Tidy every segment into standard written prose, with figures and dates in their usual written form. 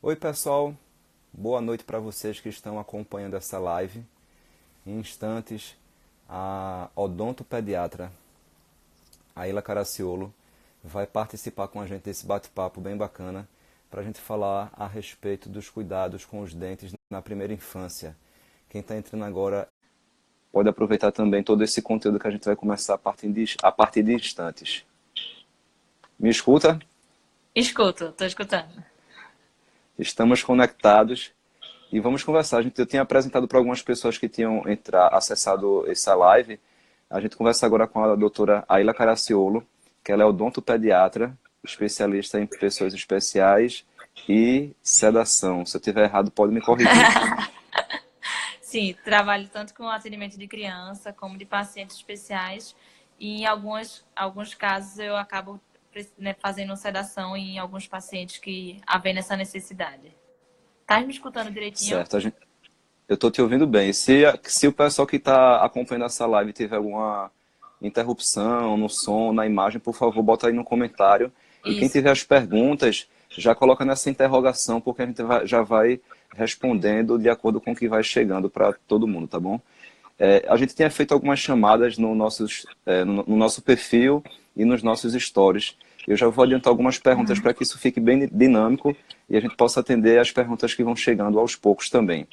Oi pessoal, boa noite para vocês que estão acompanhando essa live. Em instantes, a odontopediatra Aila Caraciolo vai participar com a gente desse bate-papo bem bacana para a gente falar a respeito dos cuidados com os dentes na primeira infância. Quem está entrando agora pode aproveitar também todo esse conteúdo que a gente vai começar a partir de instantes. Me escuta? Escuto, tô escutando. Estamos conectados. E vamos conversar. Eu tinha apresentado para algumas pessoas que tinham acessado essa live. A gente conversa agora com a doutora Aila Caraciolo, que ela é odontopediatra, especialista em pessoas especiais e sedação. Se eu tiver errado, pode me corrigir. Sim, trabalho tanto com atendimento de criança como de pacientes especiais. E em alguns casos eu acabo né, fazendo sedação em alguns pacientes que havendo essa necessidade. Tá me escutando direitinho? Certo, eu estou te ouvindo bem. Se o pessoal que está acompanhando essa live tiver alguma interrupção no som, na imagem, por favor, bota aí no comentário. E quem Isso. tiver as perguntas, já coloca nessa interrogação, porque a gente já vai respondendo de acordo com o que vai chegando para todo mundo, tá bom? A gente tinha feito algumas chamadas no nosso perfil e nos nossos stories. Eu já vou adiantar algumas perguntas para que isso fique bem dinâmico e a gente possa atender as perguntas que vão chegando aos poucos também.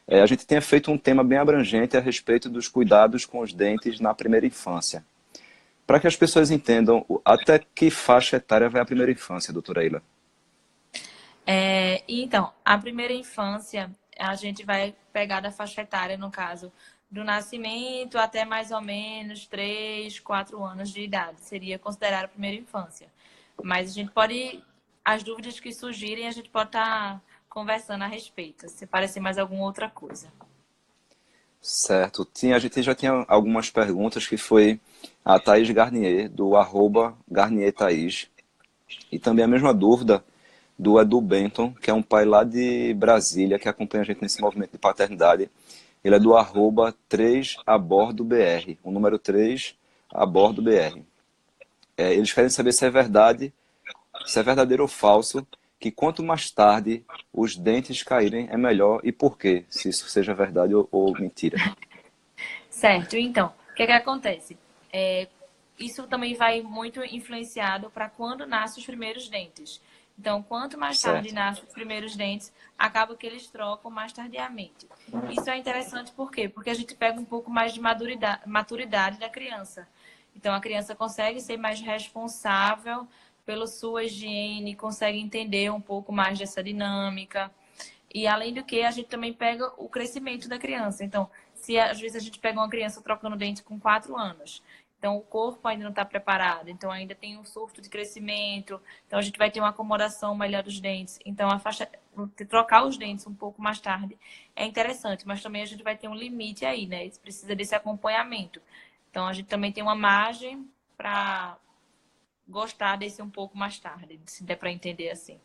A gente tinha feito um tema bem abrangente a respeito dos cuidados com os dentes na primeira infância. Para que as pessoas entendam até que faixa etária vai a primeira infância, doutora Eila. Então, a primeira infância, a gente vai pegar da faixa etária, no caso, do nascimento até mais ou menos 3, 4 anos de idade. Seria considerada a primeira infância. Mas a gente pode, as dúvidas que surgirem, a gente pode estar conversando a respeito, se parecer mais alguma outra coisa. Certo. A gente já tinha algumas perguntas que foi a Thaís Garnier, do arroba Garnier Thaís. E também a mesma dúvida do Edu Benton, que é um pai lá de Brasília, que acompanha a gente nesse movimento de paternidade. Ele é do arroba 3 abordo BR, o número 3 abordo BR. Eles querem saber se é verdadeiro ou falso, que quanto mais tarde os dentes caírem é melhor e por quê, se isso seja verdade ou mentira. Certo, então, o que é que acontece? É, isso também vai muito influenciado para quando nascem os primeiros dentes. Então, quanto mais tarde Certo. nascem os primeiros dentes, acaba que eles trocam mais tardiamente. Isso é interessante por quê? Porque a gente pega um pouco mais de maturidade da criança. Então, a criança consegue ser mais responsável pela sua higiene, consegue entender um pouco mais dessa dinâmica. E além do que, a gente também pega o crescimento da criança. Então, se às vezes a gente pega uma criança trocando dente com 4 anos, então o corpo ainda não está preparado, então ainda tem um surto de crescimento, então a gente vai ter uma acomodação melhor dos dentes. Então a faixa trocar os dentes um pouco mais tarde é interessante, mas também a gente vai ter um limite aí, né? Precisa desse acompanhamento. Então a gente também tem uma margem para gostar desse um pouco mais tarde, se der para entender assim.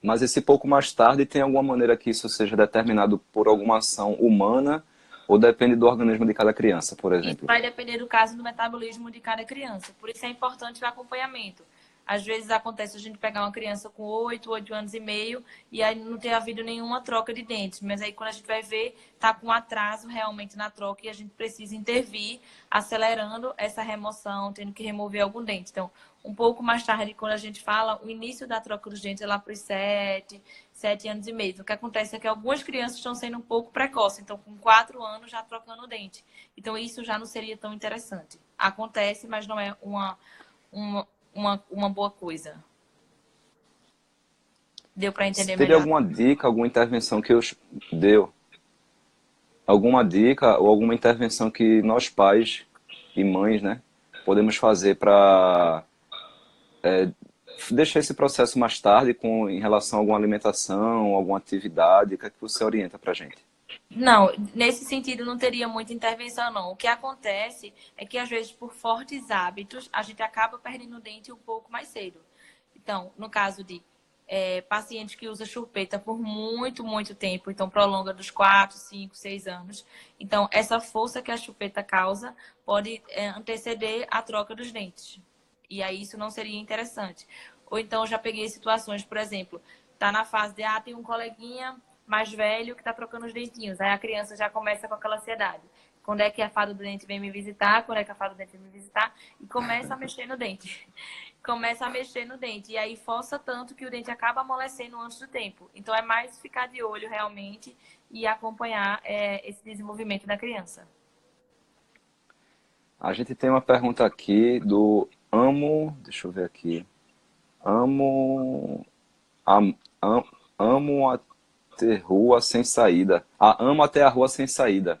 Mas esse pouco mais tarde tem alguma maneira que isso seja determinado por alguma ação humana ou depende do organismo de cada criança, por Isso exemplo? vai depender do caso do metabolismo de cada criança. Por isso é importante o acompanhamento. Às vezes acontece a gente pegar uma criança com 8 anos e meio e aí não ter havido nenhuma troca de dentes. Mas aí quando a gente vai ver, tá com atraso realmente na troca e a gente precisa intervir, acelerando essa remoção, tendo que remover algum dente. Então, um pouco mais tarde, quando a gente fala, o início da troca dos dentes é lá para os 7 anos e meio. O que acontece é que algumas crianças estão sendo um pouco precoces, então com 4 anos já trocando o dente. Então isso já não seria tão interessante. Acontece, mas não é uma, uma boa coisa. Deu para entender Teria melhor? alguma dica, alguma intervenção que eu deu? Alguma dica ou alguma intervenção que nós pais e mães, né, podemos fazer para deixar esse processo mais tarde em relação a alguma alimentação, alguma atividade? O que é que você orienta para a gente? Não, nesse sentido não teria muita intervenção, não. O que acontece é que, às vezes, por fortes hábitos, a gente acaba perdendo o dente um pouco mais cedo. Então, no caso de pacientes que usam chupeta por muito, muito tempo, então prolonga dos 4, 5, 6 anos. Então, essa força que a chupeta causa pode anteceder a troca dos dentes. E aí isso não seria interessante. Ou então já peguei situações, por exemplo, tá na fase de, tem um coleguinha mais velho que tá trocando os dentinhos. Aí a criança já começa com aquela ansiedade. Quando é que a fada do dente vem me visitar? Quando é que a fada do dente vem me visitar? E começa a mexer no dente. Começa a mexer no dente. E aí força tanto que o dente acaba amolecendo antes do tempo. Então é mais ficar de olho realmente e acompanhar esse desenvolvimento da criança. A gente tem uma pergunta aqui do Amo. Deixa eu ver aqui. Amo. Am, am, amo até rua sem saída. Amo até a rua sem saída.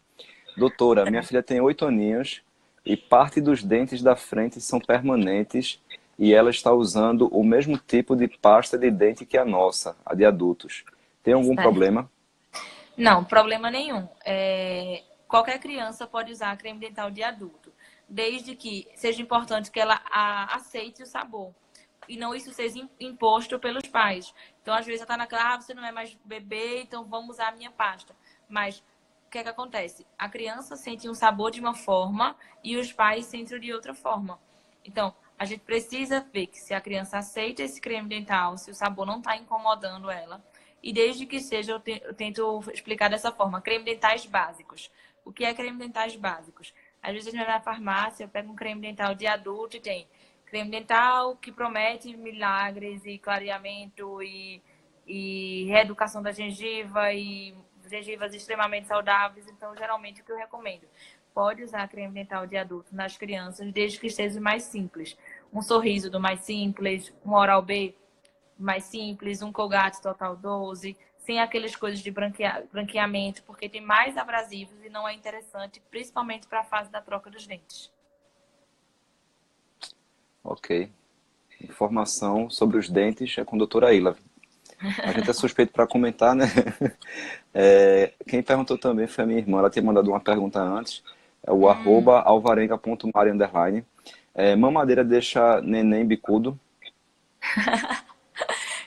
Doutora, minha filha tem 8 aninhos e parte dos dentes da frente são permanentes e ela está usando o mesmo tipo de pasta de dente que a nossa, a de adultos. Tem algum Certo. problema? Não, problema nenhum. Qualquer criança pode usar creme dental de adulto, desde que seja importante que ela aceite o sabor. E não isso seja imposto pelos pais. Então, às vezes, ela está naquela, você não é mais bebê, então vamos usar a minha pasta. Mas o que é que acontece? A criança sente um sabor de uma forma e os pais sentem de outra forma. Então, a gente precisa ver que se a criança aceita esse creme dental, se o sabor não está incomodando ela. E desde que seja, eu tento explicar dessa forma, creme dentais básicos. O que é creme dentais básicos? Às vezes a gente vai na farmácia, eu pego um creme dental de adulto e tem creme dental que promete milagres e clareamento e reeducação da gengiva e gengivas extremamente saudáveis. Então, geralmente, o que eu recomendo? Pode usar creme dental de adulto nas crianças, desde que esteja mais simples. Um sorriso do mais simples, um Oral-B mais simples, um Colgate Total 12, sem aquelas coisas de branqueamento, porque tem mais abrasivos e não é interessante, principalmente para a fase da troca dos dentes. Ok. Informação sobre os dentes é com a doutora Ila. A gente é suspeito para comentar, né? Quem perguntou também foi a minha irmã. Ela tinha mandado uma pergunta antes. É o @alvarenga.mari_. Mamadeira deixa neném bicudo?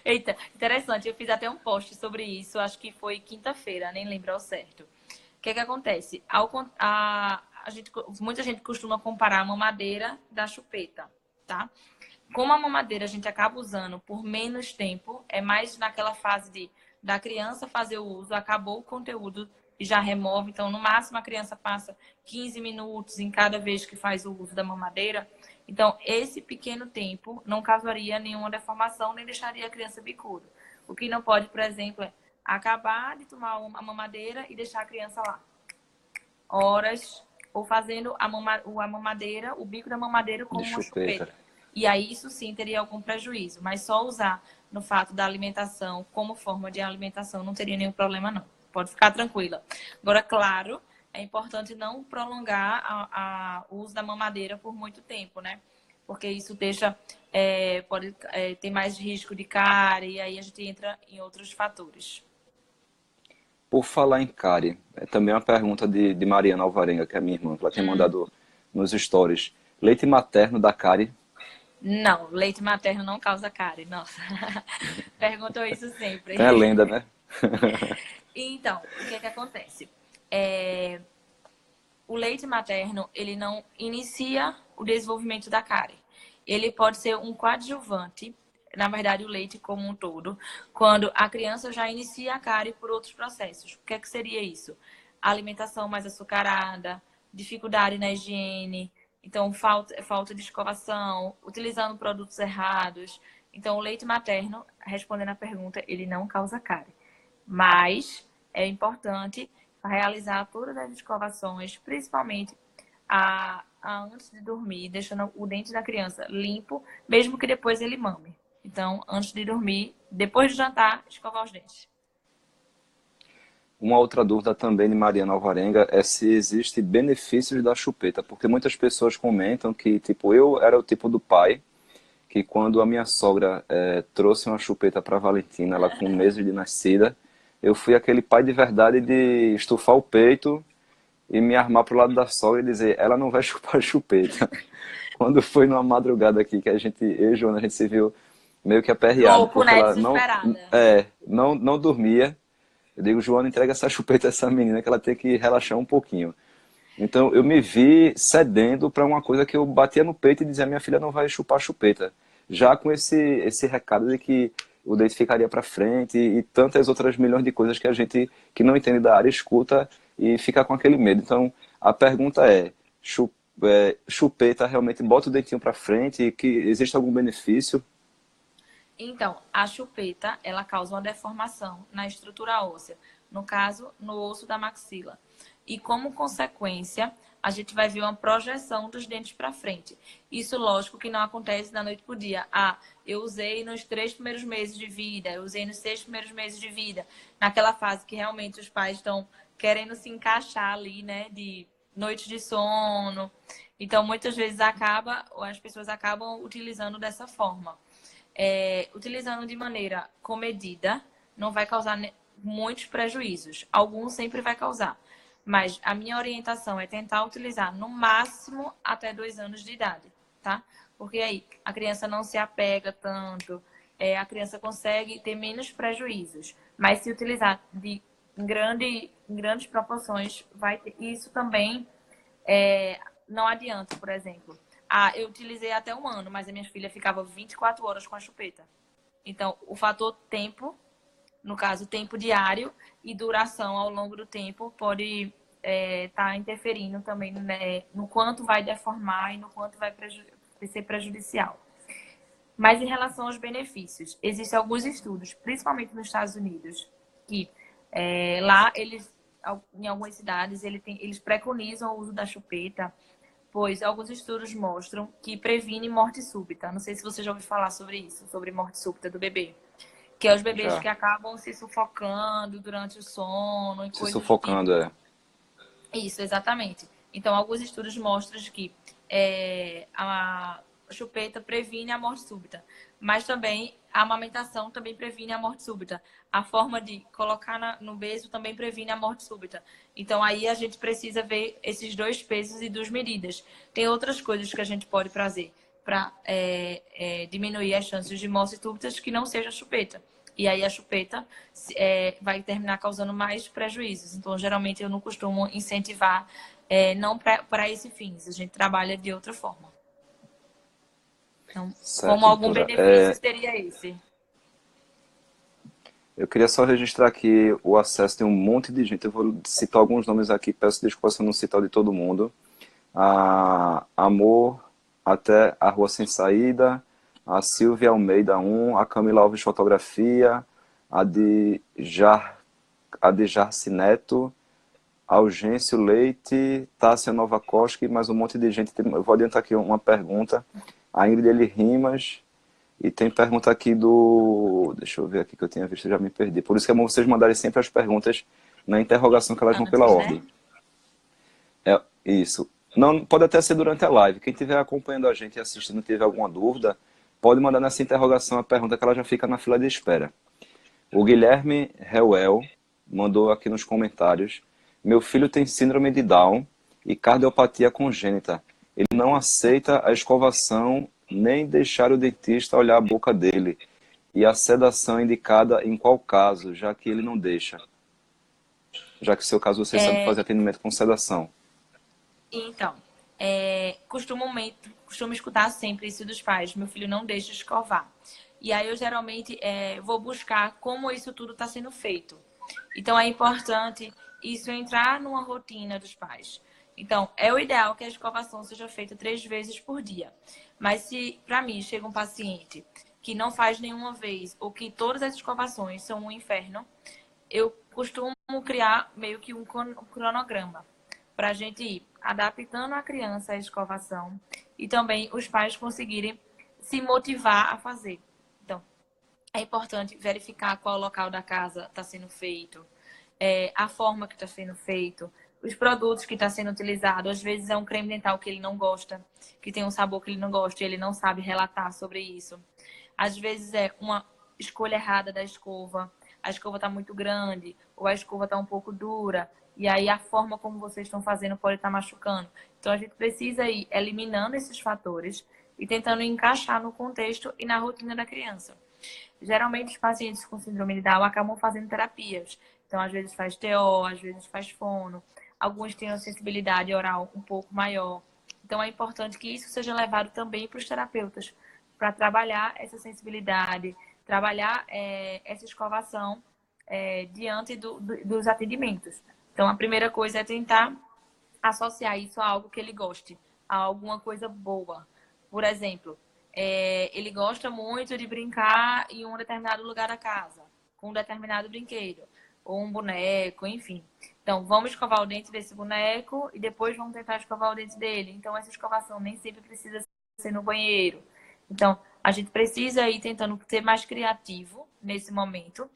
Eita, interessante. Eu fiz até um post sobre isso, acho que foi quinta-feira, nem lembro ao certo. O que é que acontece? Muita gente costuma comparar a mamadeira da chupeta, tá? Como a mamadeira a gente acaba usando por menos tempo, é mais naquela fase da criança fazer o uso, acabou o conteúdo e já remove. Então, no máximo, a criança passa 15 minutos em cada vez que faz o uso da mamadeira. Então, esse pequeno tempo não causaria nenhuma deformação, nem deixaria a criança bicuda. O que não pode, por exemplo, é acabar de tomar a mamadeira e deixar a criança lá horas, ou fazendo a mamadeira, o bico da mamadeira como De uma chupeta. chupeta. E aí isso sim teria algum prejuízo, mas só usar no fato da alimentação como forma de alimentação não teria nenhum problema não. Pode ficar tranquila. Agora, claro, é importante não prolongar o uso da mamadeira por muito tempo, né? Porque isso pode ter mais risco de cárie e aí a gente entra em outros fatores. Por falar em cárie, é também uma pergunta de Mariana Alvarenga, que é minha irmã, que ela tem mandado nos stories. Leite materno dá cárie? Não, leite materno não causa cárie, nossa. Perguntou isso Tem a sempre. lenda, né? Então, o que é que acontece? O leite materno, ele não inicia o desenvolvimento da cárie. Ele pode ser um coadjuvante, na verdade o leite como um todo, quando a criança já inicia a cárie por outros processos. O que é que seria isso? Alimentação mais açucarada, dificuldade na higiene, então falta de escovação, utilizando produtos errados. Então, o leite materno, respondendo a pergunta, ele não causa cárie. Mas é importante realizar todas as escovações, principalmente antes de dormir, deixando o dente da criança limpo, mesmo que depois ele mame. Então, antes de dormir, depois de jantar, escovar os dentes. Uma outra dúvida também de Mariana Alvarenga é se existe benefícios da chupeta, porque muitas pessoas comentam que, tipo, eu era o tipo do pai que quando a minha sogra trouxe uma chupeta para Valentina, ela com meses de nascida, eu fui aquele pai de verdade de estufar o peito e me armar pro lado da sogra e dizer, ela não vai chupar chupeta. Quando foi numa madrugada aqui que eu e Joana, a gente se viu meio que aperreado, Louco, porque né? ela Desesperada. não dormia. Eu digo, Joana, entrega essa chupeta a essa menina que ela tem que relaxar um pouquinho. Então eu me vi cedendo para uma coisa que eu batia no peito e dizia: minha filha não vai chupar chupeta. Já com esse recado de que o dente ficaria para frente e tantas outras milhões de coisas que a gente que não entende da área escuta e fica com aquele medo. Então a pergunta é: chupeta realmente bota o dentinho para frente e que existe algum benefício? Então, a chupeta, ela causa uma deformação na estrutura óssea, no caso, no osso da maxila. E como consequência, a gente vai ver uma projeção dos dentes para frente. Isso, lógico, que não acontece da noite para o dia. Ah, eu usei nos 3 primeiros meses de vida, eu usei nos 6 primeiros meses de vida, naquela fase que realmente os pais estão querendo se encaixar ali, né, de noite de sono. Então, muitas vezes as pessoas acabam utilizando dessa forma. Utilizando de maneira comedida, não vai causar muitos prejuízos. Alguns sempre vai causar. Mas a minha orientação é tentar utilizar no máximo até 2 anos de idade, tá? Porque aí a criança não se apega tanto, a criança consegue ter menos prejuízos. Mas se utilizar em grandes proporções, vai ter isso também. Não adianta, por exemplo. Ah, eu utilizei até 1 ano, mas a minha filha ficava 24 horas com a chupeta. Então, o fator tempo, no caso, tempo diário e duração ao longo do tempo, pode estar interferindo também, né, no quanto vai deformar e no quanto vai ser prejudicial. Mas em relação aos benefícios, existem alguns estudos, principalmente nos Estados Unidos, que lá em algumas cidades, eles preconizam o uso da chupeta, pois alguns estudos mostram que previne morte súbita. Não sei se você já ouviu falar sobre isso, sobre morte súbita do bebê. Que é os bebês Já que acabam se sufocando durante o sono e se coisas do tipo. sufocando, é. Isso, exatamente. Então, alguns estudos mostram que a chupeta previne a morte súbita, mas também a amamentação também previne a morte súbita. A forma de colocar no berço também previne a morte súbita. Então, aí a gente precisa ver esses dois pesos e duas medidas. Tem outras coisas que a gente pode fazer para diminuir as chances de mortes súbitas que não seja a chupeta. E aí a chupeta vai terminar causando mais prejuízos. Então, geralmente, eu não costumo incentivar, não para esse fins. A gente trabalha de outra forma. Então, como Certo, algum doutora. benefício seria esse? Eu queria só registrar que o acesso tem um monte de gente. Eu vou citar alguns nomes aqui, peço desculpas se eu não citar o de todo mundo. Amor, até a Rua Sem Saída, a Silvia Almeida 1, a Camila Alves Fotografia, a de Jarci Neto, Augêncio Leite, Tássia Novakoski, mais um monte de gente. Eu vou adiantar aqui uma pergunta. A Ingrid Eli Rimas, e tem pergunta aqui do... Deixa eu ver aqui que eu tinha visto, eu já me perdi. Por isso que é bom vocês mandarem sempre as perguntas na interrogação, que elas vão pela Antes, né? ordem. Isso. Não, pode até ser durante a live. Quem estiver acompanhando a gente e assistindo e tiver alguma dúvida, pode mandar nessa interrogação a pergunta que ela já fica na fila de espera. O Guilherme Reuel mandou aqui nos comentários: meu filho tem síndrome de Down e cardiopatia congênita. Ele não aceita a escovação nem deixar o dentista olhar a boca dele. E a sedação é indicada em qual caso, já que ele não deixa? Já que no seu caso você sabe fazer atendimento com sedação. Então, costumo escutar sempre isso dos pais. Meu filho não deixa escovar. E aí eu geralmente vou buscar como isso tudo está sendo feito. Então é importante isso entrar numa rotina dos pais. Então, é o ideal que a escovação seja feita 3 vezes por dia. Mas se para mim chega um paciente que não faz nenhuma vez ou que todas as escovações são um inferno, eu costumo criar meio que um cronograma para a gente ir adaptando a criança à escovação e também os pais conseguirem se motivar a fazer. Então, é importante verificar qual local da casa está sendo feito, a forma que está sendo feito, os produtos que está sendo utilizado. Às vezes é um creme dental que ele não gosta, que tem um sabor que ele não gosta e ele não sabe relatar sobre isso. Às vezes é uma escolha errada da escova. A escova está muito grande ou a escova está um pouco dura. E aí a forma como vocês estão fazendo pode estar machucando. Então a gente precisa ir eliminando esses fatores e tentando encaixar no contexto e na rotina da criança. Geralmente os pacientes com síndrome de Down acabam fazendo terapias. Então às vezes faz TO, às vezes faz fono. alguns têm uma sensibilidade oral um pouco maior. Então, é importante que isso seja levado também para os terapeutas, para trabalhar essa sensibilidade, trabalhar essa escovação diante dos atendimentos. Então, a primeira coisa é tentar associar isso a algo que ele goste, a alguma coisa boa. Por exemplo, ele gosta muito de brincar em um determinado lugar da casa, com um determinado brinquedo, ou um boneco, enfim. Então, vamos escovar o dente desse boneco e depois vamos tentar escovar o dente dele. Então, essa escovação nem sempre precisa ser no banheiro. Então, a gente precisa ir tentando ser mais criativo nesse momento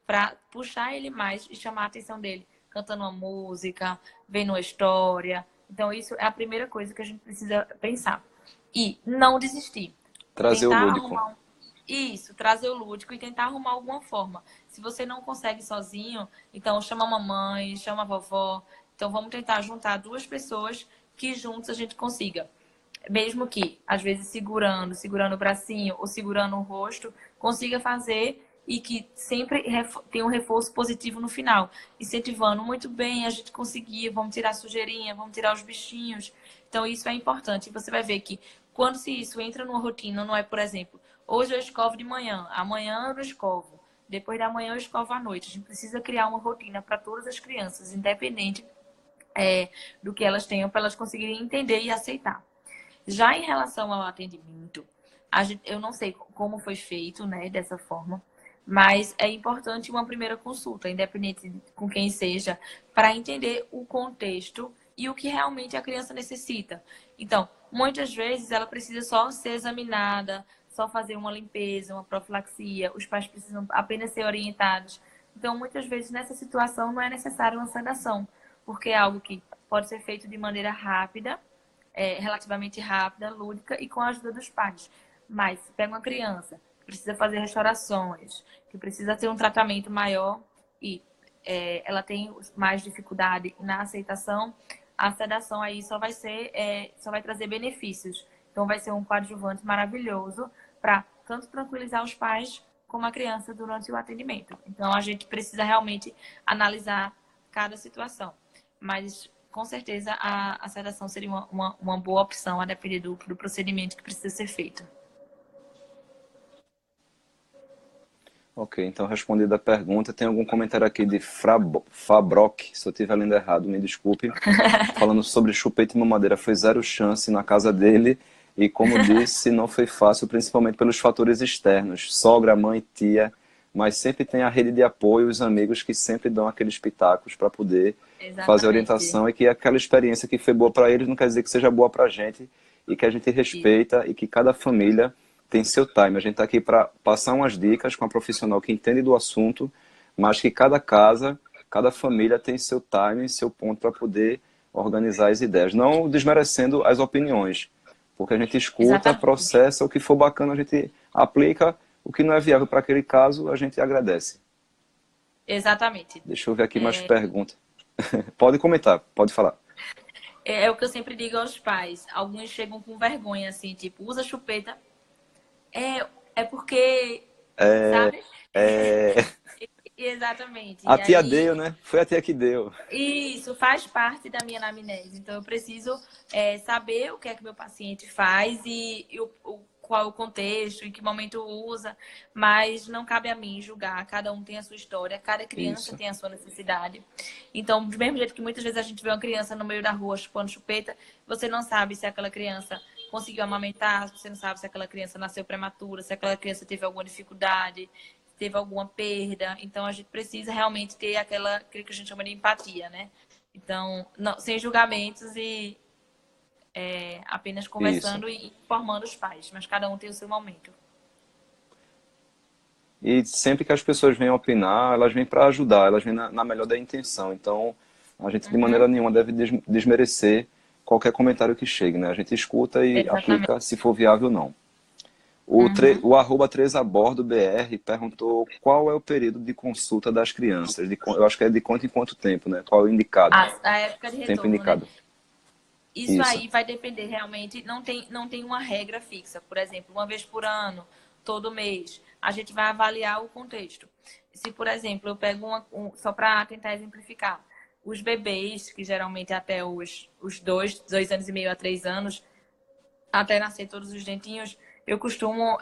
para puxar ele mais e chamar a atenção dele, cantando uma música, vendo uma história. Então, isso é a primeira coisa que a gente precisa pensar. E não desistir. Trazer o Tentar lúdico. arrumar isso, trazer o lúdico e tentar arrumar alguma forma. Se você não consegue sozinho, então chama a mamãe, chama a vovó. Então vamos tentar juntar duas pessoas que juntos a gente consiga. Mesmo que, às vezes, segurando o bracinho ou segurando o rosto, consiga fazer e que sempre tenha um reforço positivo no final. Incentivando, muito bem, a gente conseguir, vamos tirar a sujeirinha, vamos tirar os bichinhos. Então, isso é importante. E você vai ver que quando se isso entra numa rotina, não é, por exemplo, hoje eu escovo de manhã, amanhã eu não escovo, depois da manhã eu escovo à noite. A gente precisa criar uma rotina para todas as crianças, independente do que elas tenham, para elas conseguirem entender e aceitar. Já em relação ao atendimento, eu não sei como foi feito, né, dessa forma, mas é importante uma primeira consulta, independente com quem seja, para entender o contexto e o que realmente a criança necessita. Então, muitas vezes ela precisa só ser examinada, só fazer uma limpeza, uma profilaxia, os pais precisam apenas ser orientados. Então, muitas vezes nessa situação não é necessário uma sedação, porque é algo que pode ser feito de maneira rápida, relativamente rápida, lúdica e com a ajuda dos pais. Mas se pega uma criança que precisa fazer restaurações, que precisa ter um tratamento maior e ela tem mais dificuldade na aceitação, a sedação aí só vai trazer benefícios. Então vai ser um coadjuvante maravilhoso para tanto tranquilizar os pais como a criança durante o atendimento. Então a gente precisa realmente analisar cada situação. Mas com certeza a sedação seria uma boa opção a depender do procedimento que precisa ser feito. Ok, então respondida a pergunta, tem algum comentário aqui de Fabroc, se eu estiver lendo errado, me desculpe, falando sobre chupeta e mamadeira, foi zero chance na casa dele e, como disse, não foi fácil, principalmente pelos fatores externos, sogra, mãe, tia, mas sempre tem a rede de apoio, os amigos que sempre dão aqueles pitacos para poder fazer a Exatamente. orientação e que aquela experiência que foi boa para eles não quer dizer que seja boa para a gente e que a gente Isso. respeita e que cada família tem seu time. A gente está aqui para passar umas dicas com a profissional que entende do assunto, mas que cada casa, cada família tem seu time, seu ponto para poder organizar as ideias. Não desmerecendo as opiniões, porque a gente escuta, Exatamente. processa, o que for bacana a gente aplica, o que não é viável para aquele caso a gente agradece. Exatamente. Deixa eu ver aqui mais perguntas. Pode comentar, pode falar. É o que eu sempre digo aos pais. Alguns chegam com vergonha, assim, tipo, usa chupeta. É porque, sabe? É, Exatamente. a E tia aí, deu, né? Foi a tia que deu. isso faz parte da minha anamnese. Então, eu preciso saber o que é que meu paciente faz qual é o contexto, em que momento usa. Mas não cabe a mim julgar. Cada um tem a sua história, cada criança Isso, tem a sua necessidade. Então, do mesmo jeito que muitas vezes a gente vê uma criança no meio da rua chupando chupeta, você não sabe se aquela criança conseguiu amamentar, você não sabe se aquela criança nasceu prematura, se aquela criança teve alguma dificuldade, teve alguma perda. Então, a gente precisa realmente ter aquilo que a gente chama de empatia, né? Então, sem julgamentos e apenas isso. conversando e informando os pais. Mas cada um tem o seu momento. E sempre que as pessoas vêm opinar, elas vêm para ajudar, elas vêm na melhor da intenção. Então, a gente de maneira Uhum, nenhuma deve desmerecer qualquer comentário que chegue, né? A gente escuta e exatamente. aplica se for viável ou não. Uhum. O arroba 3abordo BR perguntou qual é o período de consulta das crianças. Eu acho que é de quanto em quanto tempo, né? Qual é o indicado? A época de Tempo retorno, né? indicado. Isso Isso. aí vai depender realmente, não tem uma regra fixa. Por exemplo, uma vez por ano, todo mês, a gente vai avaliar o contexto. Se, por exemplo, eu pego só para tentar exemplificar, os bebês, que geralmente até os 2 anos e meio a 3 anos, até nascer todos os dentinhos, eu costumo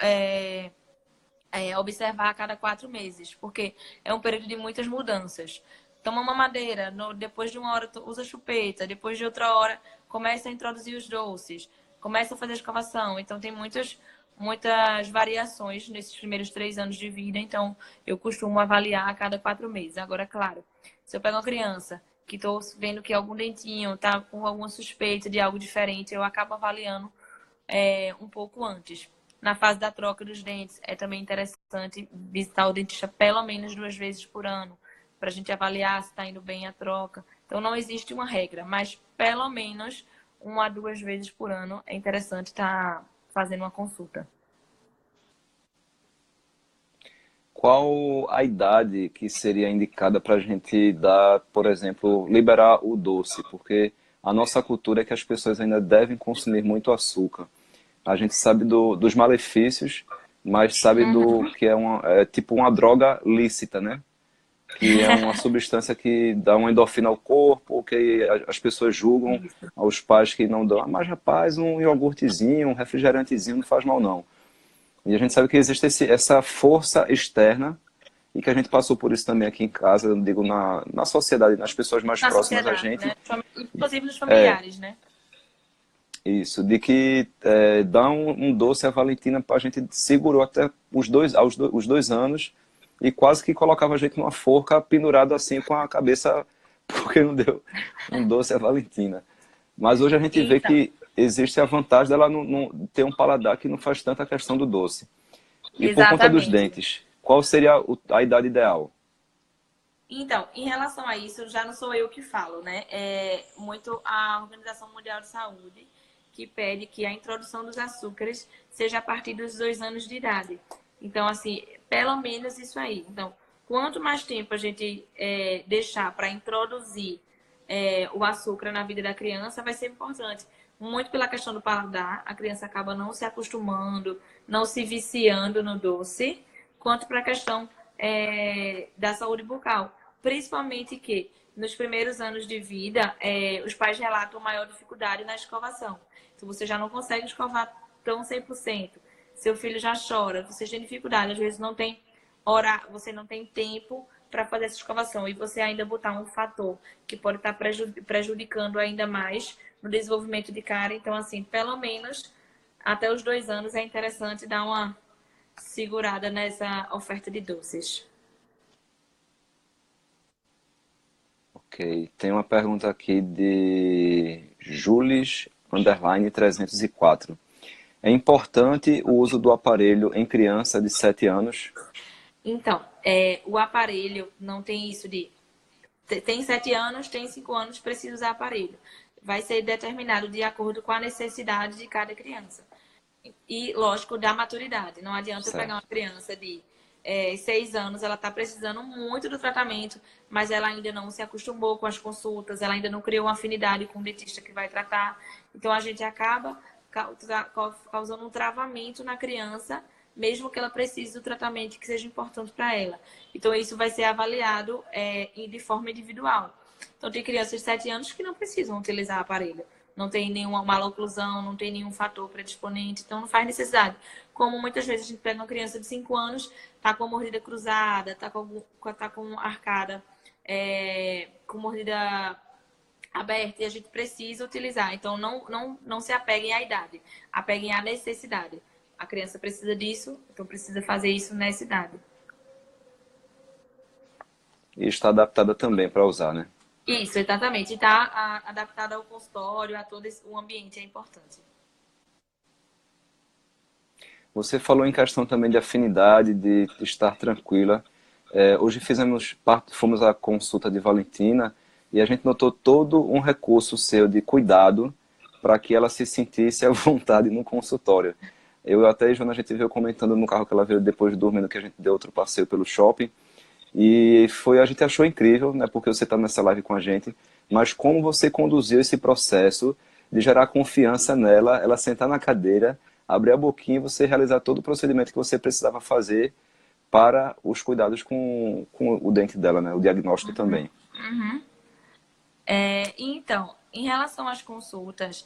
observar a cada 4 meses, porque é um período de muitas mudanças. Toma mamadeira, depois de uma hora usa chupeta, depois de outra hora começa a introduzir os doces, começa a fazer escovação. Então tem muitas variações nesses primeiros 3 anos de vida. Então eu costumo avaliar a cada 4 meses. Agora, claro, se eu pego uma criança que estou vendo que algum dentinho está com alguma suspeita de algo diferente, eu acabo avaliando um pouco antes. Na fase da troca dos dentes, é também interessante visitar o dentista pelo menos 2 vezes por ano, para a gente avaliar se está indo bem a troca. Então, não existe uma regra, mas pelo menos 1 a 2 vezes por ano é interessante estar fazendo uma consulta. Qual a idade que seria indicada para a gente dar, por exemplo, liberar o doce? Porque a nossa cultura é que as pessoas ainda devem consumir muito açúcar. A gente sabe dos malefícios, mas sabe do que é tipo uma droga lícita, né? Que é uma substância que dá uma endorfina ao corpo, que as pessoas julgam Isso. aos pais que não dão. Ah, mas rapaz, um iogurtezinho, um refrigerantezinho não faz mal não. E a gente sabe que existe essa força externa e que a gente passou por isso também aqui em casa, eu digo na sociedade, nas pessoas mais Na próximas a sociedade, gente. né? Inclusive nos familiares, né? Isso, de que dá um doce a Valentina, a gente segurou até os 2 anos e quase que colocava a gente numa forca pendurado assim com a cabeça porque não deu um doce a Valentina. Mas hoje a gente vê Então, que existe a vantagem dela não ter um paladar que não faz tanta questão do doce. E por conta dos exatamente. dentes, qual seria a idade ideal? Então, em relação a isso, já não sou eu que falo, né? É muito a Organização Mundial de Saúde que pede que a introdução dos açúcares seja a partir dos 2 anos de idade. Então, assim, pelo menos isso aí. Então, quanto mais tempo a gente deixar para introduzir o açúcar na vida da criança, vai ser importante. Muito pela questão do paladar, a criança acaba não se acostumando, não se viciando no doce, quanto para a questão da saúde bucal. Principalmente que nos primeiros anos de vida, os pais relatam maior dificuldade na escovação. Então, você já não consegue escovar tão 100%. Seu filho já chora, você tem dificuldade, às vezes não tem hora, você não tem tempo para fazer essa escovação e você ainda botar um fator que pode estar prejudicando ainda mais no desenvolvimento de cárie. Então, assim, pelo menos até os 2 anos é interessante dar uma segurada nessa oferta de doces. Ok, tem uma pergunta aqui de Jules_304. É importante o uso do aparelho em criança de 7 anos? Então, o aparelho não tem isso de tem 7 anos, tem 5 anos, precisa usar aparelho. Vai ser determinado de acordo com a necessidade de cada criança. E, lógico, da maturidade. Não adianta eu pegar uma Certo. criança de 6 anos, ela está precisando muito do tratamento, mas ela ainda não se acostumou com as consultas, ela ainda não criou uma afinidade com o dentista que vai tratar. Então, a gente acaba causando um travamento na criança, mesmo que ela precise do tratamento que seja importante para ela. Então, isso vai ser avaliado de forma individual. Então, tem crianças de 7 anos que não precisam utilizar aparelho. Não tem nenhuma maloclusão, não tem nenhum fator predisponente, então não faz necessidade. Como muitas vezes a gente pega uma criança de 5 anos, tá com a mordida cruzada, tá com arcada, com mordida aberta, e a gente precisa utilizar. Então não se apeguem à idade, apeguem à necessidade. A criança precisa disso, então precisa fazer isso nessa idade. E está adaptada também para usar, né? Isso, exatamente. E está adaptada ao consultório, a todo o ambiente, é importante. Você falou em questão também de afinidade, de estar tranquila. Hoje fomos à consulta de Valentina e a gente notou todo um recurso seu de cuidado para que ela se sentisse à vontade no consultório. Eu até, Joana, a gente veio comentando no carro que ela veio depois dormindo, que a gente deu outro passeio pelo shopping. E a gente achou incrível, né, porque você está nessa live com a gente, mas como você conduziu esse processo de gerar confiança nela, ela sentar na cadeira, abrir a boquinha e você realizar todo o procedimento que você precisava fazer para os cuidados com o dente dela, né, o diagnóstico também. Uhum. Então, em relação às consultas,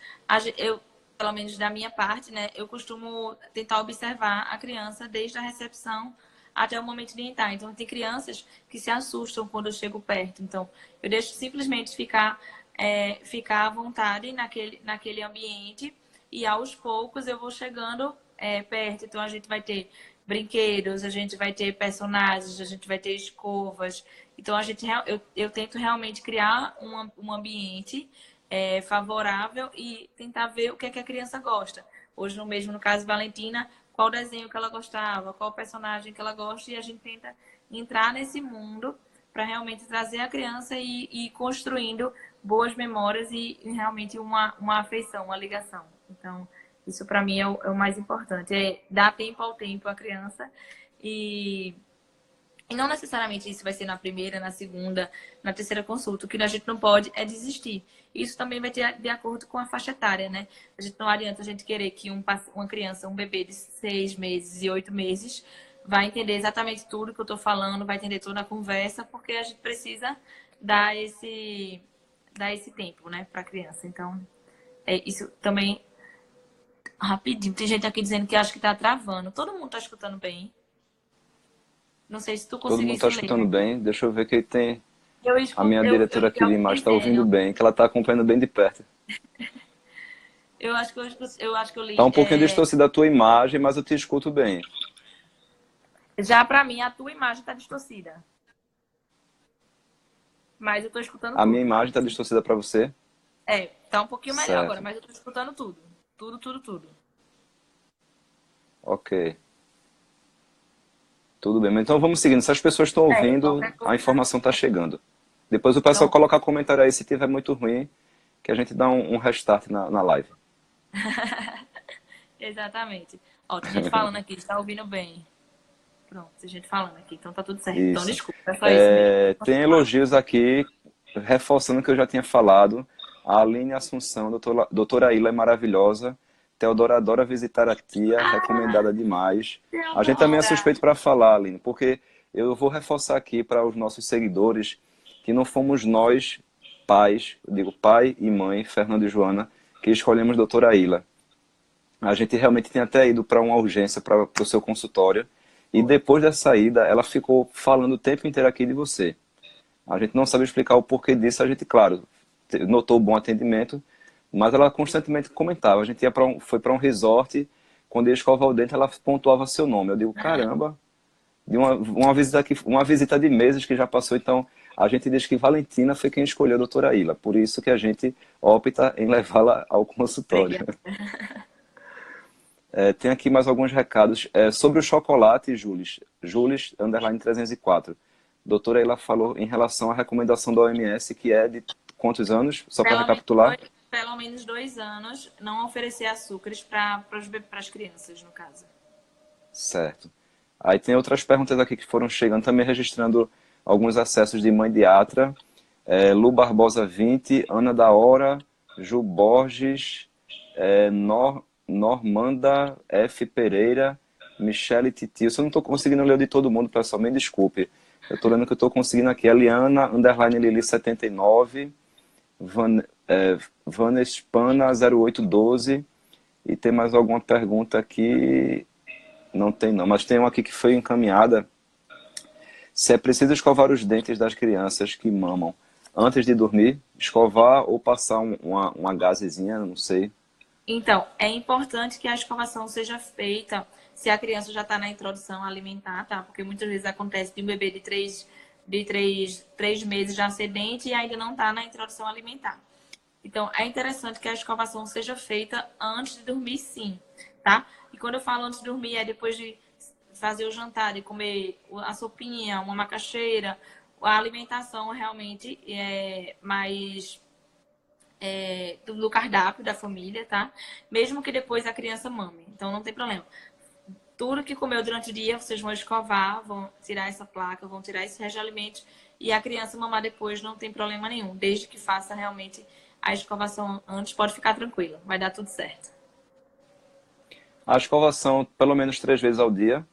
eu, pelo menos da minha parte, né, eu costumo tentar observar a criança desde a recepção até o momento de entrar. Então, tem crianças que se assustam quando eu chego perto. Então, eu deixo simplesmente ficar à vontade naquele ambiente e aos poucos eu vou chegando perto. Então, a gente vai ter brinquedos, a gente vai ter personagens, a gente vai ter escovas. Então, eu tento realmente criar um ambiente favorável e tentar ver o que é que a criança gosta. Hoje, no caso, Valentina, qual desenho que ela gostava, qual personagem que ela gosta, e a gente tenta entrar nesse mundo para realmente trazer a criança e ir construindo boas memórias e realmente uma afeição, uma ligação. Então, isso para mim é o mais importante, é dar tempo ao tempo à criança e não necessariamente isso vai ser na primeira, na segunda, na terceira consulta. O que a gente não pode é desistir. Isso também vai ter de acordo com a faixa etária, né? A gente não adianta a gente querer que uma criança, um bebê de 6 meses e 8 meses, vai entender exatamente tudo que eu estou falando, vai entender toda a conversa, porque a gente precisa dar esse tempo, né, para a criança. Então, isso também, rapidinho. Tem gente aqui dizendo que acha que está travando. Todo mundo está escutando bem? Não sei se tu Todo mundo está conseguisse ler. escutando bem. Deixa eu ver quem tem. Eu A minha escuto, eu diretora vi aqui de imagem alguém está ouvindo dizendo. bem, que ela está acompanhando bem de perto. Eu acho que eu Tá li. um pouquinho distorcida a tua imagem, mas eu te escuto bem. Já pra mim, a tua imagem tá distorcida. Mas eu tô escutando A minha tudo. imagem está distorcida para você? Tá um pouquinho melhor agora, Certo. mas eu tô escutando tudo. Tudo, tudo, tudo. Ok. Tudo bem. Mas então vamos seguindo. Se as pessoas estão ouvindo, Qualquer a coisa. informação está chegando. Depois o pessoal Pronto. colocar comentário aí se tiver muito ruim, que a gente dá um restart na live. Exatamente. Ó, tem gente falando aqui, está ouvindo bem. Pronto, tem gente falando aqui, então tá tudo certo. Então, Isso. desculpa, é só isso mesmo. Tem elogios aqui, reforçando o que eu já tinha falado. A Aline Assunção, doutora Ilha é maravilhosa. Teodora adora visitar a tia, recomendada demais. A gente também é Teodora! suspeito para falar, Aline, porque eu vou reforçar aqui para os nossos seguidores que não fomos nós, pais, eu digo pai e mãe, Fernando e Joana, que escolhemos doutora Ilha. A gente realmente tinha até ido para uma urgência para o seu consultório. E Foi. depois da saída, ela ficou falando o tempo inteiro aqui de você. A gente não sabe explicar o porquê disso. A gente, claro, notou o bom atendimento, mas ela constantemente comentava. A gente foi para um resort, quando ia escovar o dente, ela pontuava seu nome. Eu digo, caramba, de uma visita de meses que já passou. Então, a gente diz que Valentina foi quem escolheu a doutora Ilha. Por isso que a gente opta em levá-la ao consultório. Obrigada. Tem aqui mais alguns recados. Sobre o chocolate, Jules, underline 304. Doutora, ela falou em relação à recomendação da OMS, que é de quantos anos? Só para recapitular? Pelo menos 2 anos, não oferecer açúcares para as crianças, no caso. Certo. Aí tem outras perguntas aqui que foram chegando, também registrando alguns acessos de mãe diatra. Lu Barbosa 20, Ana da Hora, Ju Borges, Normanda F. Pereira, Michele Titio. Se eu não estou conseguindo ler o de todo mundo, pessoal, me desculpe. Eu estou lendo o que eu estou conseguindo aqui. Eliana, underline Lili 79, Vanespana 0812. E tem mais alguma pergunta aqui? Não tem não, mas tem uma aqui que foi encaminhada. Se é preciso escovar os dentes das crianças que mamam antes de dormir, escovar ou passar uma gazezinha, não sei. Então, é importante que a escovação seja feita se a criança já está na introdução alimentar, tá? Porque muitas vezes acontece de um bebê de três meses já sedente e ainda não está na introdução alimentar. Então, é interessante que a escovação seja feita antes de dormir, sim, tá? E quando eu falo antes de dormir, é depois de fazer o jantar, de comer a sopinha, uma macaxeira, a alimentação realmente é mais do cardápio da família, tá? Mesmo que depois a criança mame. Então, não tem problema. Tudo que comeu durante o dia, vocês vão escovar, vão tirar essa placa, vão tirar esses restos de alimentos e a criança mamar depois não tem problema nenhum. Desde que faça realmente a escovação antes, pode ficar tranquila. Vai dar tudo certo. A escovação pelo menos 3 vezes ao dia.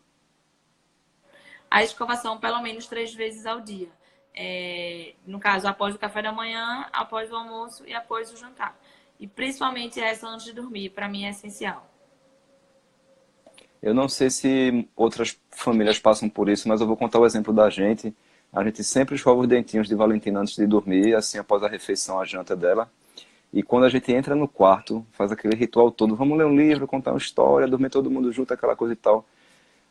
A escovação pelo menos 3 vezes ao dia. No caso, após o café da manhã, após o almoço e após o jantar. E principalmente essa antes de dormir, para mim é essencial. Eu não sei se outras famílias passam por isso, mas eu vou contar o exemplo da gente. A gente sempre escova os dentinhos de Valentina antes de dormir, assim após a refeição, a janta dela. E quando a gente entra no quarto, faz aquele ritual todo, vamos ler um livro, contar uma história, dormir todo mundo junto, aquela coisa e tal.